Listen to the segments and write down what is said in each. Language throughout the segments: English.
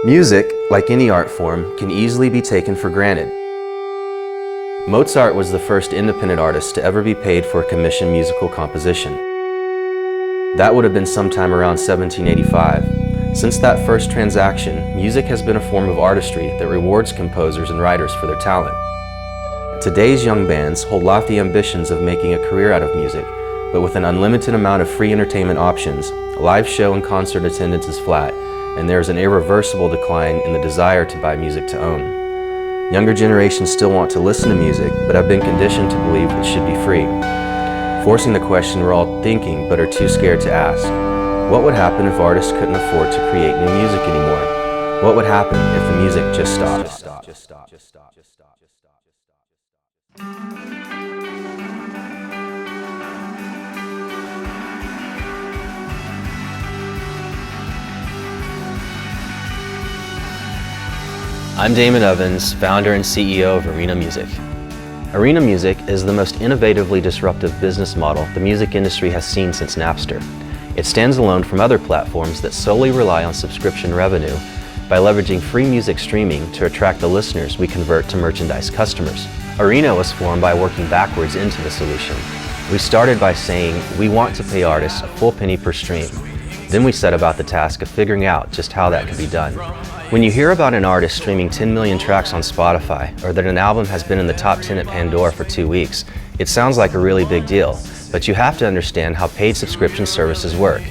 Music, like any art form, can easily be taken for granted. Mozart was the first independent artist to ever be paid for a commissioned musical composition. That would have been sometime around 1785. Since that first transaction, music has been a form of artistry that rewards composers and writers for their talent. Today's young bands hold lofty ambitions of making a career out of music, but with an unlimited amount of free entertainment options, live show and concert attendance is flat, and there is an irreversible decline in the desire to buy music to own. Younger generations still want to listen to music, but have been conditioned to believe it should be free, forcing the question we're all thinking but are too scared to ask. What would happen if artists couldn't afford to create new music anymore? What would happen if the music just stopped? I'm Damon Evans, founder and CEO of Arena Music. Arena Music is the most innovatively disruptive business model the music industry has seen since Napster. It stands alone from other platforms that solely rely on subscription revenue by leveraging free music streaming to attract the listeners we convert to merchandise customers. Arena was formed by working backwards into the solution. We started by saying we want to pay artists a full penny per stream. Then we set about the task of figuring out just how that could be done. When you hear about an artist streaming 10 million tracks on Spotify, or that an album has been in the top 10 at Pandora for 2 weeks, it sounds like a really big deal, but you have to understand how paid subscription services work.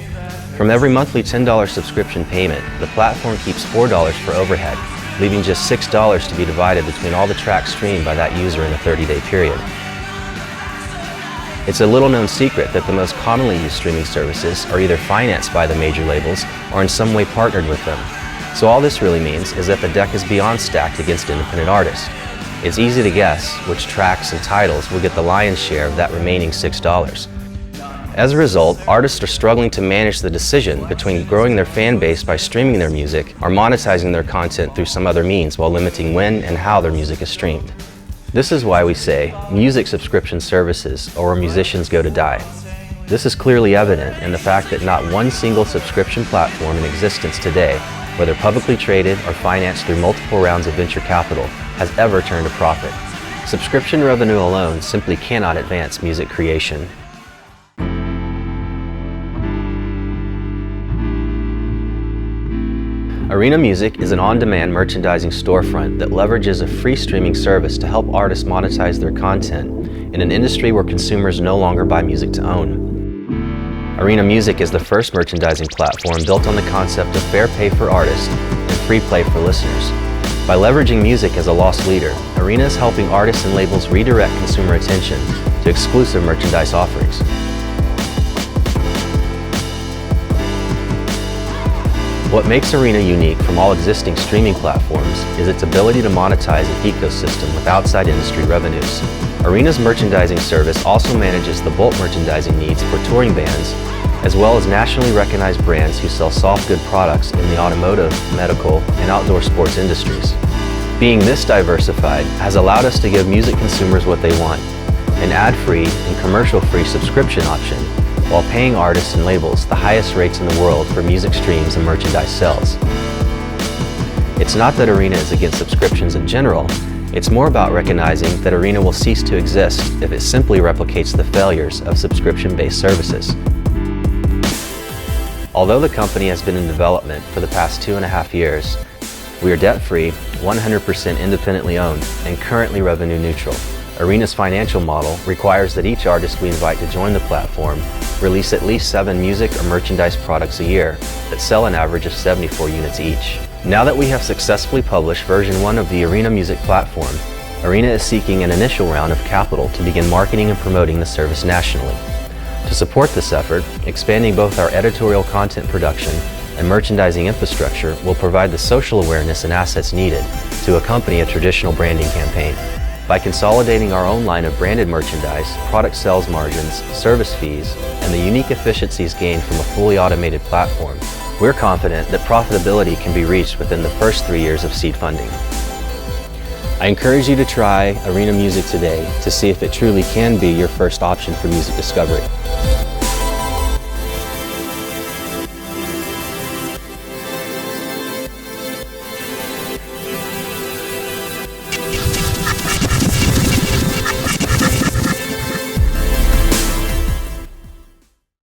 From every monthly $10 subscription payment, the platform keeps $4 for overhead, leaving just $6 to be divided between all the tracks streamed by that user in a 30-day period. It's a little-known secret that the most commonly used streaming services are either financed by the major labels or in some way partnered with them. So all this really means is that the deck is beyond stacked against independent artists. It's easy to guess which tracks and titles will get the lion's share of that remaining $6. As a result, artists are struggling to manage the decision between growing their fan base by streaming their music or monetizing their content through some other means while limiting when and how their music is streamed. This is why we say music subscription services or where musicians go to die. This is clearly evident in the fact that not one single subscription platform in existence today, whether publicly traded or financed through multiple rounds of venture capital, has ever turned a profit. Subscription revenue alone simply cannot advance music creation. Arena Music is an on-demand merchandising storefront that leverages a free streaming service to help artists monetize their content in an industry where consumers no longer buy music to own. Arena Music is the first merchandising platform built on the concept of fair pay for artists and free play for listeners. By leveraging music as a loss leader, Arena is helping artists and labels redirect consumer attention to exclusive merchandise offerings. What makes Arena unique from all existing streaming platforms is its ability to monetize an ecosystem with outside industry revenues. Arena's merchandising service also manages the bulk merchandising needs for touring bands, as well as nationally recognized brands who sell soft good products in the automotive, medical, and outdoor sports industries. Being this diversified has allowed us to give music consumers what they want, an ad-free and commercial-free subscription option, while paying artists and labels the highest rates in the world for music streams and merchandise sales. It's not that Arena is against subscriptions in general, it's more about recognizing that Arena will cease to exist if it simply replicates the failures of subscription-based services. Although the company has been in development for the past 2.5 years, we are debt-free, 100% independently owned, and currently revenue neutral. Arena's financial model requires that each artist we invite to join the platform release at least 7 music or merchandise products a year that sell an average of 74 units each. Now that we have successfully published version 1 of the Arena Music platform, Arena is seeking an initial round of capital to begin marketing and promoting the service nationally. To support this effort, expanding both our editorial content production and merchandising infrastructure will provide the social awareness and assets needed to accompany a traditional branding campaign. By consolidating our own line of branded merchandise, product sales margins, service fees, and the unique efficiencies gained from a fully automated platform, we're confident that profitability can be reached within the first 3 years of seed funding. I encourage you to try Arena Music today to see if it truly can be your first option for music discovery.